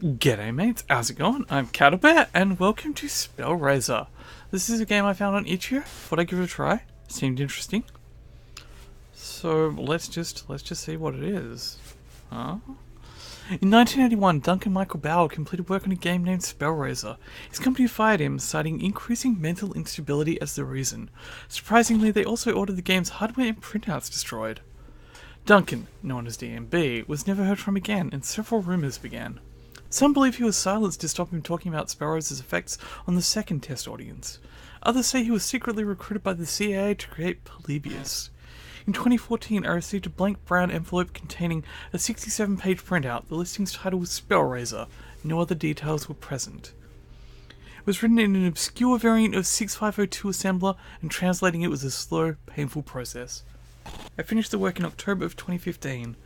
G'day mates, how's it going? I'm Caddlebear and welcome to Spellrazor. This is a game I found on itch.io. Thought I'd give it a try. Seemed interesting. So let's just see what it is. Huh? In 1981, Duncan Michael Bauer completed work on a game named Spellrazor. His company fired him, citing increasing mental instability as the reason. Surprisingly, they also ordered the game's hardware and printouts destroyed. Duncan, known as DMB, was never heard from again, and several rumours began. Some believe he was silenced to stop him talking about Spellrazor's effects on the second test audience. Others say he was secretly recruited by the CIA to create Polybius. In 2014, I received a blank brown envelope containing a 67-page printout. The listing's title was Spellrazor. No other details were present. It was written in an obscure variant of 6502 assembler, and translating it was a slow, painful process. I finished the work in October of 2015.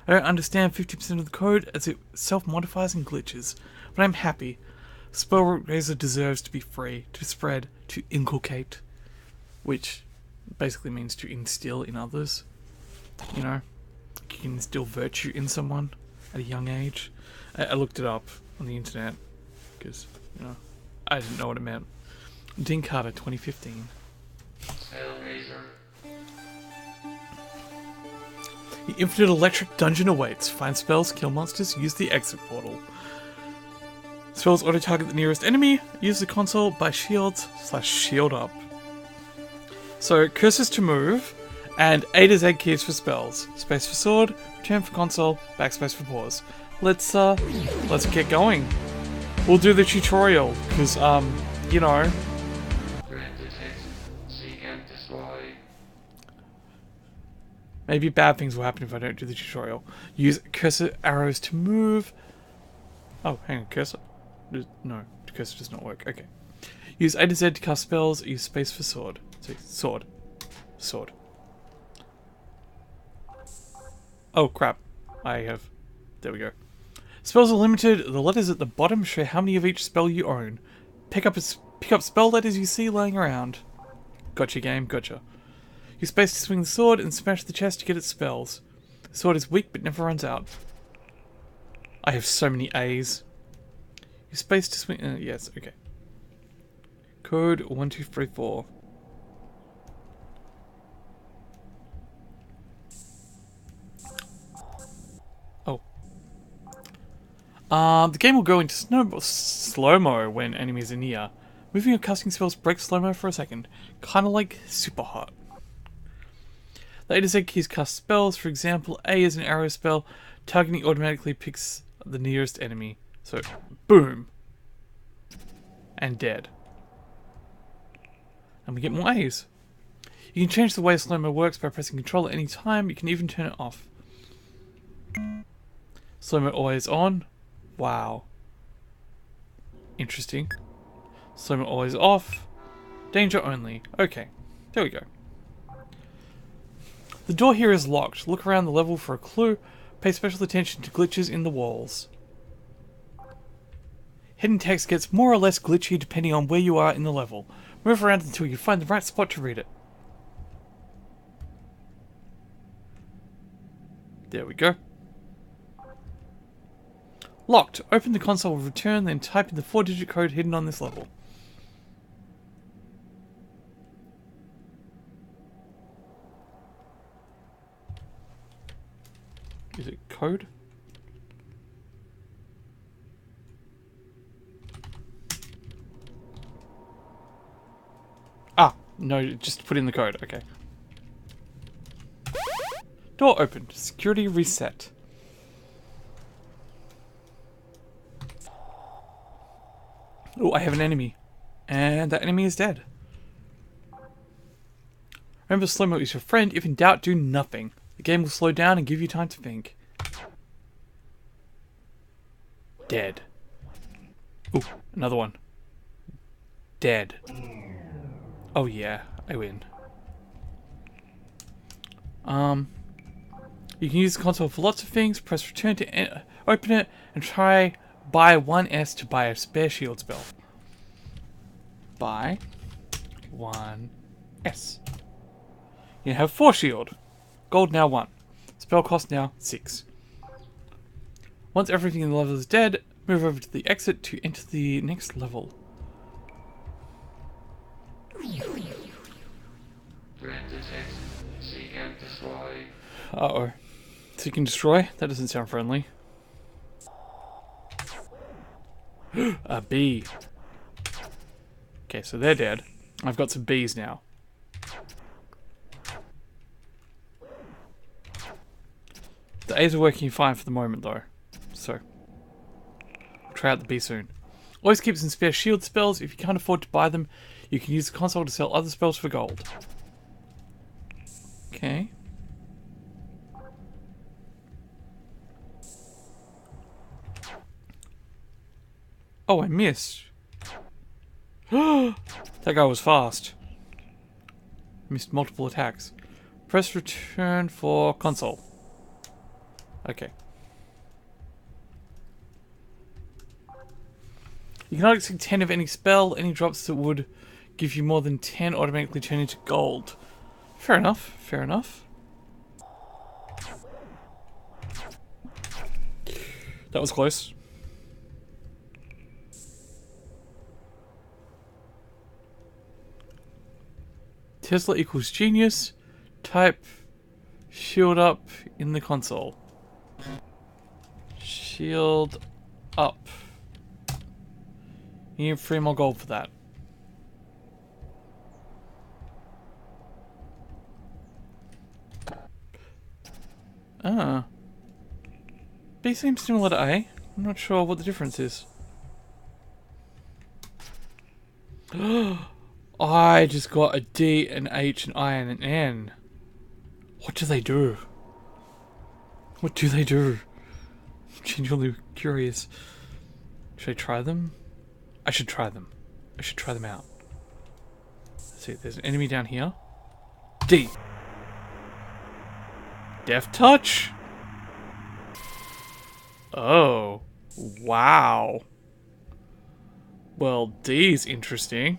I don't understand 50% of the code as it self-modifies and glitches, but I'm happy. Spellrazor deserves to be free, to spread, to inculcate, which basically means to instill in others. You know, you can instill virtue in someone at a young age. I looked it up on the internet because, you know, I didn't know what it meant. Dean Carter, 2015. Spellrazor. The infinite electric dungeon awaits. Find spells, kill monsters, use the exit portal. Spells auto-target the nearest enemy. Use the console by shield/shield up. So, cursors to move, and A to Z keys for spells. Space for sword, return for console, backspace for pause. Let's get going. We'll do the tutorial, because, you know... Grant detect, seek and destroy. Maybe bad things will happen if I don't do the tutorial. Use cursor arrows to move. Oh, hang on, cursor. No, cursor does not work. Okay. Use A to Z to cast spells. Use space for sword. So, sword. Oh crap! There we go. Spells are limited. The letters at the bottom show how many of each spell you own. Pick up spell letters you see lying around. Gotcha, game. Gotcha. Use space to swing the sword and smash the chest to get its spells. The sword is weak but never runs out. I have so many A's. Use space to swing... yes, okay. Code 1234. Oh. The game will go into slow-mo when enemies are near. Moving or casting spells breaks slow-mo for a second. Kinda like super hot. The A to Z keys cast spells. For example, A is an arrow spell. Targeting automatically picks the nearest enemy. So, boom. And dead. And we get more A's. You can change the way slow-mo works by pressing control at any time. You can even turn it off. Slow-mo always on. Wow. Interesting. Slow-mo always off. Danger only. Okay. There we go. The door here is locked. Look around the level for a clue. Pay special attention to glitches in the walls. Hidden text gets more or less glitchy depending on where you are in the level. Move around until you find the right spot to read it. There we go. Locked. Open the console with return, then type in the 4-digit code hidden on this level. Is it code? Ah, no, just put in the code, okay. Door opened. Security reset. Oh, I have an enemy. And that enemy is dead. Remember, slow-mo is your friend. If in doubt, do nothing. The game will slow down and give you time to think. Dead. Ooh, another one. Dead. Oh yeah, I win. You can use the console for lots of things. Press return to open it and try buy 1S to buy a spare shield spell. Buy 1S. You have 4 shield. Gold now 1. Spell cost now 6. Once everything in the level is dead, Move over to the exit to enter the next level. Threat detected. Seek and destroy. Uh-oh. Seek and destroy? That doesn't sound friendly. A bee. Okay, so they're dead. I've got some bees now. The A's are working fine for the moment, though. So, I'll try out the bee soon. Always keep some spare shield spells. If you can't afford to buy them, you can use the console to sell other spells for gold. Okay. Oh, I missed. That guy was fast. Missed multiple attacks. Press return for console. Okay. You cannot exceed 10 of any spell. Any drops that would give you more than 10 automatically turn into gold. Fair enough. Fair enough. That was close. Tesla equals genius. Type shield up in the console. Shield up. You need 3 more gold for that. Ah. B seems similar to A. I'm not sure what the difference is. I just got a D, an H, an I, and an N. What do they do? What do they do? I'm genuinely curious. Should I try them? I should try them. I should try them out. Let's see, there's an enemy down here. D. Death touch? Oh. Wow. Well, D's interesting.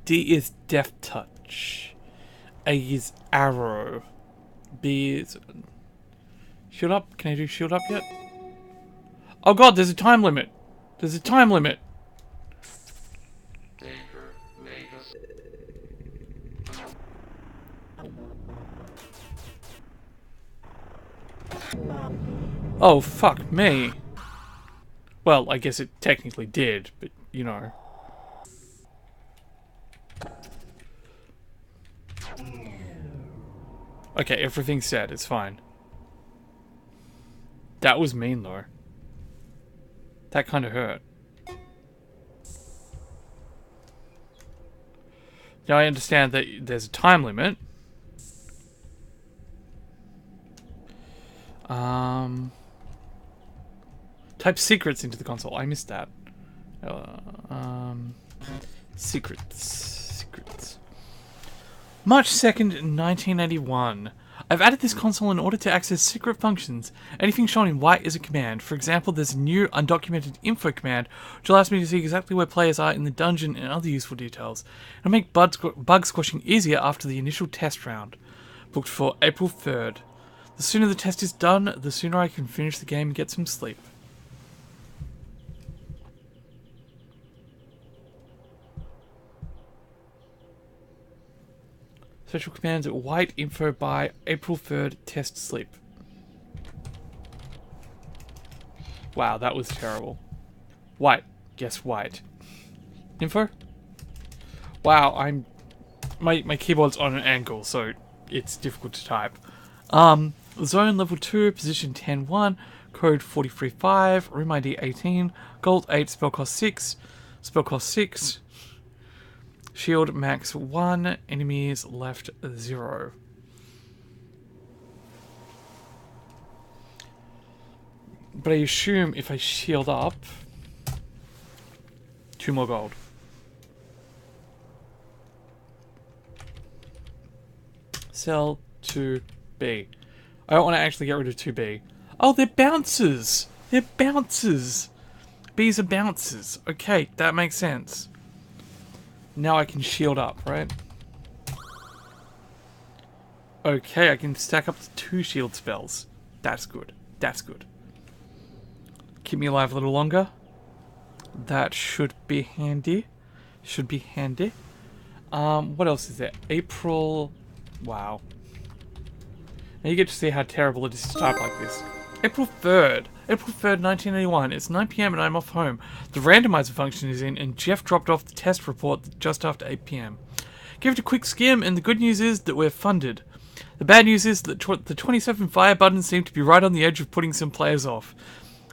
D is death touch. A is arrow. B is... Shield up? Can I do shield up yet? Oh god, there's a time limit. There's a time limit. Danger. Vegas. Oh, fuck me. Well, I guess it technically did, but, you know. Okay, everything's set. It's fine. That was mean, though. That kind of hurt. Now I understand that there's a time limit. Type secrets into the console. I missed that. Secrets. March 2nd, 1981. I've added this console in order to access secret functions. Anything shown in white is a command. For example, there's a new undocumented info command, which allows me to see exactly where players are in the dungeon and other useful details. It'll make bug squashing easier after the initial test round. Booked for April 3rd. The sooner the test is done, the sooner I can finish the game and get some sleep. Special commands at white info by April 3rd test sleep. Wow, that was terrible. White. Guess white. Info? Wow, my keyboard's on an angle, so it's difficult to type. Zone level 2, position 10-1, code 43-5, room ID 18, gold 8, spell cost 6, shield max 1, enemies left 0. But I assume if I shield up, 2 more gold. Sell to B. I don't want to actually get rid of 2B. Oh, they're bouncers! They're bouncers! B's are bouncers. Okay, that makes sense. Now I can shield up, right? Okay, I can stack up to 2 shield spells. That's good. That's good. Keep me alive a little longer. That should be handy. Should be handy. What else is there? April. Wow. Now you get to see how terrible it is to type like this. April 3rd. April 3rd, 1981. It's 9 PM and I'm off home. The randomizer function is in and Jeff dropped off the test report just after 8 PM. Give it a quick skim and the good news is that we're funded. The bad news is that the 27 fire buttons seem to be right on the edge of putting some players off.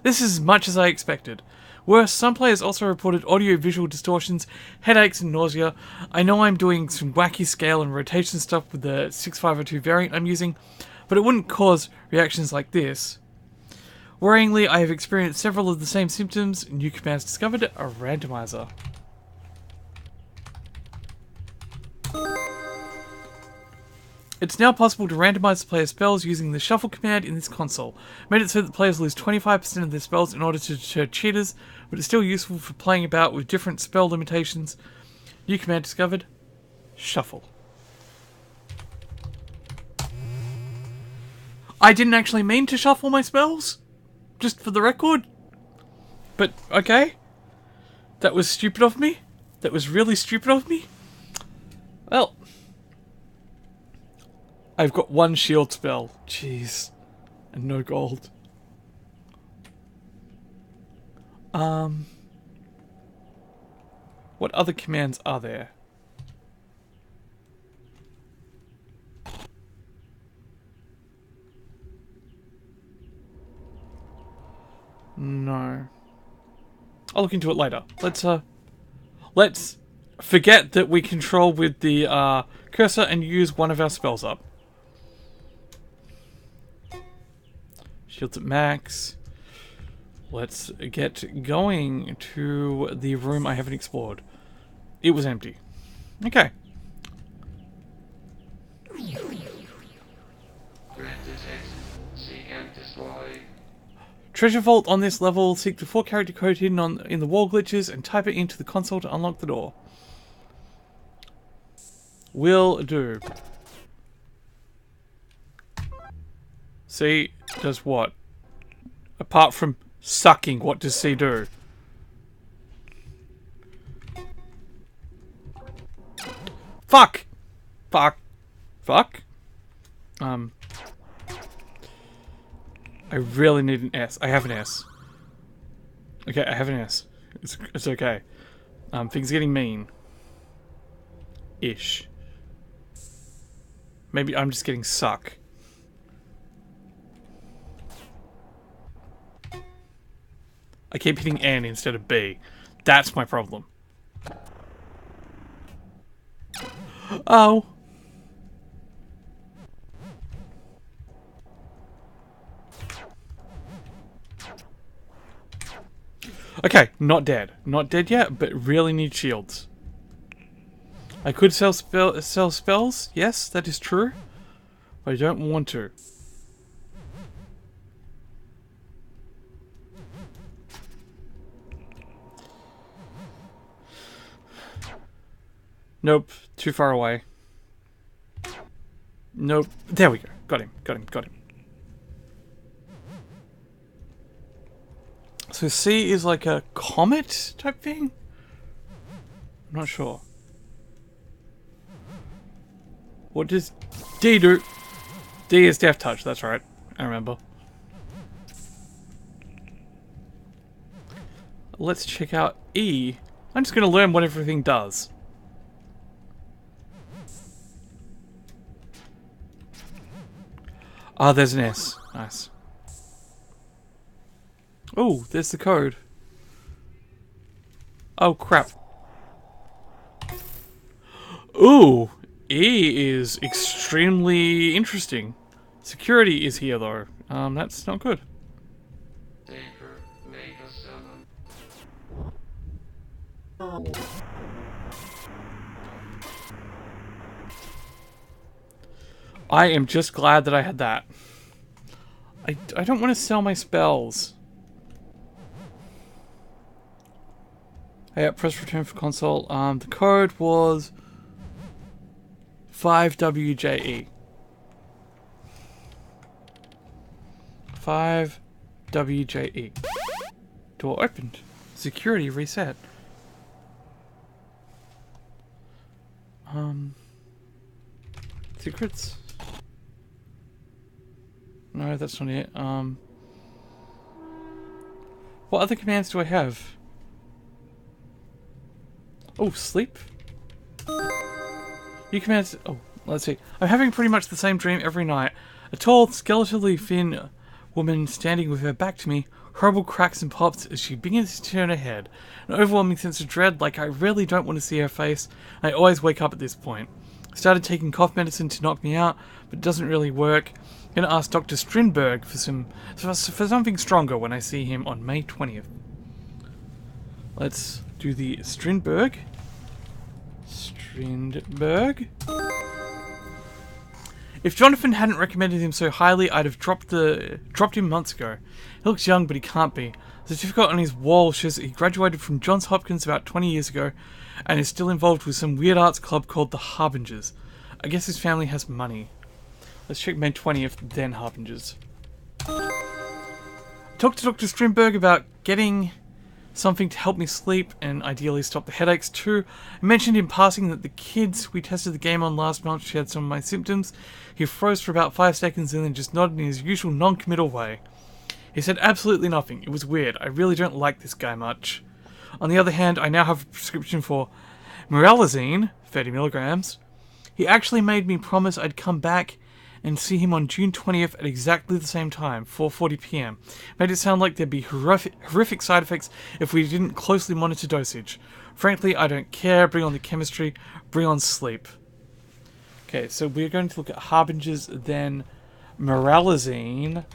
This is as much as I expected. Worse, some players also reported audio-visual distortions, headaches and nausea. I know I'm doing some wacky scale and rotation stuff with the 6502 variant I'm using, but it wouldn't cause reactions like this. Worryingly, I have experienced several of the same symptoms. New commands discovered a randomizer. It's now possible to randomize the player's spells using the shuffle command in this console. Made it so that players lose 25% of their spells in order to deter cheaters, but it's still useful for playing about with different spell limitations. New command discovered. Shuffle. I didn't actually mean to shuffle my spells, just for the record. But, okay. That was stupid of me. That was really stupid of me. Well, I've got 1 shield spell. Jeez. And no gold. What other commands are there? No. I'll look into it later. Let's forget that we control with the cursor and use one of our spells up. Shields at max. Let's get going to the room I haven't explored. It was empty. Okay. Threat detected. Seek and destroy. Treasure vault on this level. Seek the 4-character code hidden in the wall glitches and type it into the console to unlock the door. Will do. C does what? Apart from sucking, what does C do? Fuck! Fuck. Fuck? I really need an S. I have an S. Okay, I have an S. It's okay. Things are getting mean. Ish. Maybe I'm just getting suck. I keep hitting N instead of B. That's my problem. Oh. Okay, not dead. Not dead yet, but really need shields. I could sell spells. Yes, that is true. But I don't want to. Nope, too far away. Nope. There we go. Got him. Got him. Got him. So C is like a comet type thing? I'm not sure. What does D do? D is Death Touch, that's right. I remember. Let's check out E. I'm just going to learn what everything does. Ah, there's an S. Nice. Oh, there's the code. Oh, crap. Ooh, E is extremely interesting. Security is here, though. That's not good. Taker, make a 7. I am just glad that I had that. I don't want to sell my spells. Hey, press return for console. The code was 5WJE. 5WJE. Door opened. Security reset. Secrets? No, that's not it. What other commands do I have? Oh, sleep? You commands... Oh, let's see. I'm having pretty much the same dream every night. A tall, skeletally thin woman standing with her back to me. Horrible cracks and pops as she begins to turn her head. An overwhelming sense of dread, like I really don't want to see her face. I always wake up at this point. I started taking cough medicine to knock me out, but it doesn't really work. I'm gonna ask Dr. Strindberg for something stronger when I see him on May 20th. Let's do the Strindberg. Strindberg. If Jonathan hadn't recommended him so highly, I'd have dropped him months ago. He looks young, but he can't be. The certificate on his wall shows that he graduated from Johns Hopkins about 20 years ago and is still involved with some weird arts club called the Harbingers. I guess his family has money. Let's check May 20th, then Harbingers. Talked to Dr. Strindberg about getting something to help me sleep and ideally stop the headaches too. I mentioned in passing that the kids we tested the game on last month shared some of my symptoms. He froze for about 5 seconds and then just nodded in his usual non-committal way. He said absolutely nothing. It was weird. I really don't like this guy much. On the other hand, I now have a prescription for Moralizine, 30 milligrams. He actually made me promise I'd come back and see him on June 20th at exactly the same time, 4:40 p.m. Made it sound like there'd be horrific side effects if we didn't closely monitor dosage. Frankly, I don't care. Bring on the chemistry. Bring on sleep. Okay, so we're going to look at Harbingers, then Moralizine,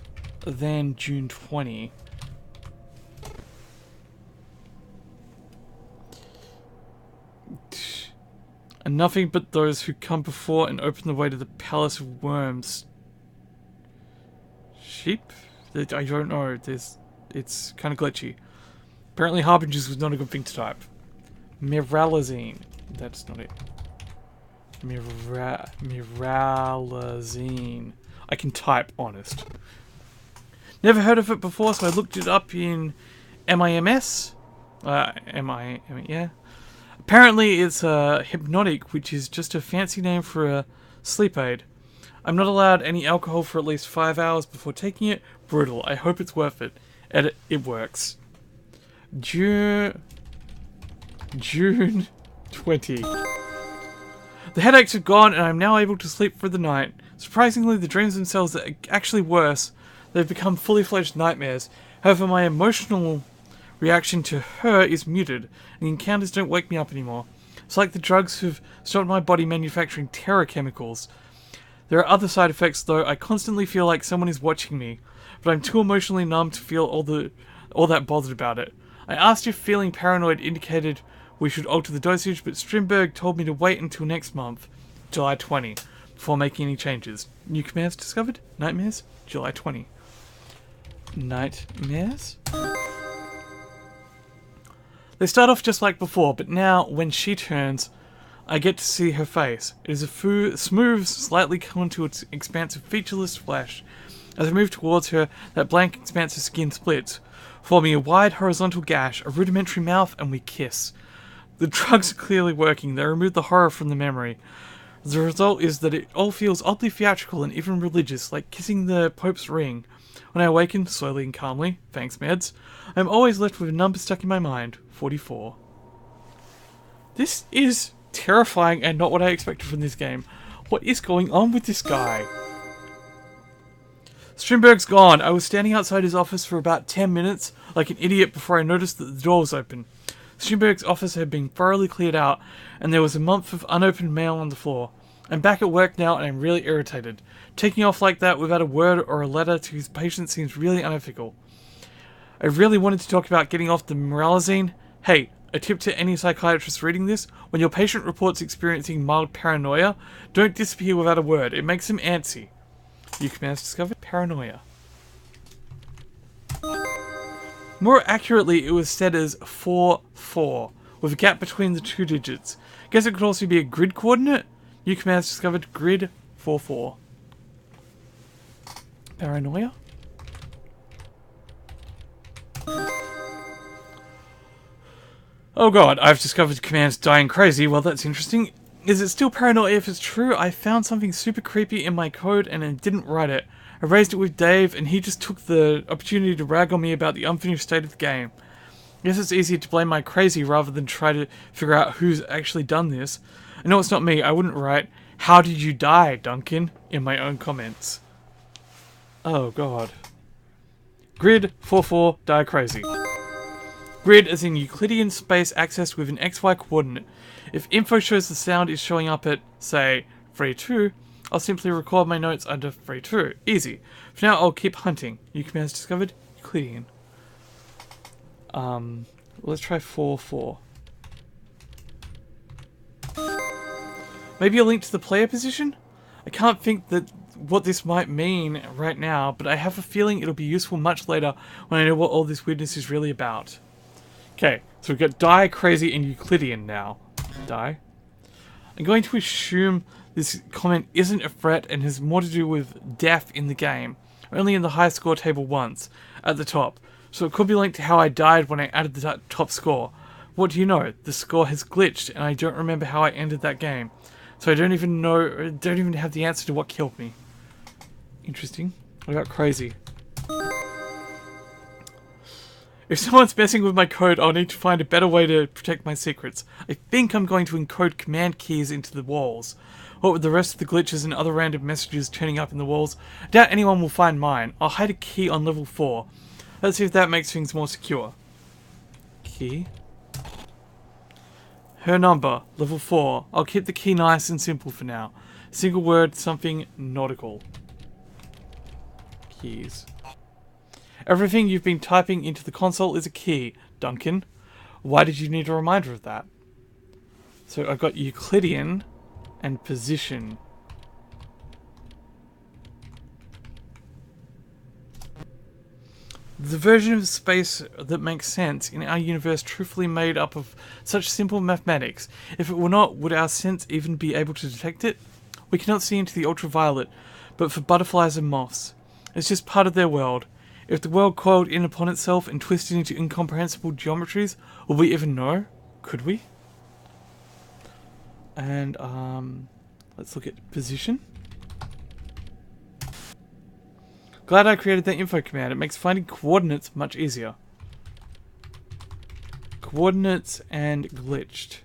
then June 20. And nothing but those who come before and open the way to the palace of worms. Sheep? I don't know. It's kind of glitchy. Apparently Harbingers was not a good thing to type. Moralizine. That's not it. Moralizine. I can type, honest. Never heard of it before, so I looked it up in MIMS. Yeah. Apparently it's hypnotic, which is just a fancy name for a sleep aid. I'm not allowed any alcohol for at least 5 hours before taking it. Brutal. I hope it's worth it. Edit. It works. June 20. The headaches are gone and I'm now able to sleep for the night. Surprisingly, the dreams themselves are actually worse. They've become fully fledged nightmares. However, my emotional reaction to her is muted, and the encounters don't wake me up anymore. It's like the drugs have stopped my body manufacturing terror chemicals. There are other side effects though. I constantly feel like someone is watching me, but I'm too emotionally numb to feel all that bothered about it. I asked if feeling paranoid indicated we should alter the dosage, but Strindberg told me to wait until next month, July 20, before making any changes. New commands discovered? Nightmares? July 20. Nightmares? They start off just like before, but now, when she turns, I get to see her face. It is a smooth, slightly contoured expanse of featureless flesh. As I move towards her, that blank expanse of skin splits, forming a wide horizontal gash, a rudimentary mouth, and we kiss. The drugs are clearly working. They remove the horror from the memory. The result is that it all feels oddly theatrical and even religious, like kissing the Pope's ring. When I awaken, slowly and calmly, thanks meds, I am always left with a number stuck in my mind, 44. This is terrifying and not what I expected from this game. What is going on with this guy? Strindberg's gone. I was standing outside his office for about 10 minutes, like an idiot, before I noticed that the door was open. Strindberg's office had been thoroughly cleared out, and there was a month of unopened mail on the floor. I'm back at work now, and I'm really irritated. Taking off like that without a word or a letter to his patient seems really unethical. I really wanted to talk about getting off the Moralizine. Hey, a tip to any psychiatrist reading this: when your patient reports experiencing mild paranoia, don't disappear without a word. It makes them antsy. New commands discovered. Paranoia. More accurately, it was said as 4-4, with a gap between the two digits. Guess it could also be a grid coordinate? New commands discovered. Grid 4-4. Paranoia? Oh god, I've discovered commands dying crazy. Well, that's interesting. Is it still paranoia if it's true? I found something super creepy in my code and I didn't write it. I raised it with Dave and he just took the opportunity to rag on me about the unfinished state of the game. I guess it's easier to blame my crazy rather than try to figure out who's actually done this. I know it's not me. I wouldn't write, "How did you die, Duncan?" in my own comments. Oh god. Grid 44 die crazy. Grid is in Euclidean space accessed with an XY coordinate. If info shows the sound is showing up at, say, 3-2, I'll simply record my notes under 3-2. Easy. For now, I'll keep hunting. New commands discovered. Euclidean. Let's try 4-4. Maybe a link to the player position? I can't think that what this might mean right now, but I have a feeling it'll be useful much later when I know what all this weirdness is really about. Okay, so we've got die, crazy, and Euclidean now. Die. I'm going to assume this comment isn't a threat and has more to do with death in the game. Only in the high score table once, at the top. So it could be linked to how I died when I added the top score. What do you know? The score has glitched and I don't remember how I ended that game. So I don't even have the answer to what killed me. Interesting. What about crazy? If someone's messing with my code, I'll need to find a better way to protect my secrets. I think I'm going to encode command keys into the walls. What with the rest of the glitches and other random messages turning up in the walls, I doubt anyone will find mine. I'll hide a key on level 4. Let's see if that makes things more secure. Key. Her number, level 4. I'll keep the key nice and simple for now. Single word, something nautical. Keys. Everything you've been typing into the console is a key, Duncan. Why did you need a reminder of that? So I've got Euclidean and position. The version of space that makes sense in our universe truthfully made up of such simple mathematics. If it were not, would our sense even be able to detect it? We cannot see into the ultraviolet, but for butterflies and moths. It's just part of their world. If the world coiled in upon itself and twisted into incomprehensible geometries, would we even know? Could we? And, let's look at position. Glad I created that info command. It makes finding coordinates much easier. Coordinates and glitched.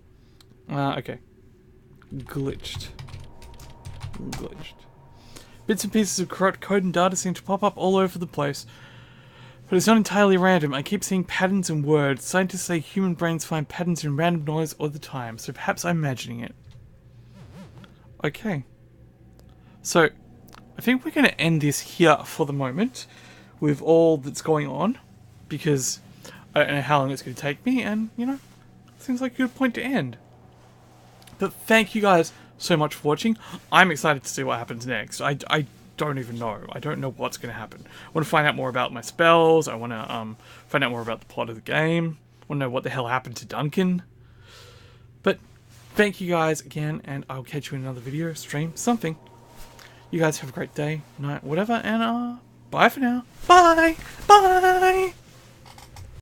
Okay. Glitched. Bits and pieces of corrupt code and data seem to pop up all over the place. But it's not entirely random. I keep seeing patterns in words. Scientists say human brains find patterns in random noise all the time, so perhaps I'm imagining it. Okay. So, I think we're going to end this here for the moment with all that's going on, because I don't know how long it's going to take me, and, you know, seems like a good point to end. But thank you guys so much for watching. I'm excited to see what happens next. I don't even know. I don't know what's going to happen. I want to find out more about my spells. I want to find out more about the plot of the game. I want to know what the hell happened to Duncan. But thank you guys again, and I'll catch you in another video, stream, something. You guys have a great day, night, whatever, and bye for now. Bye! Bye!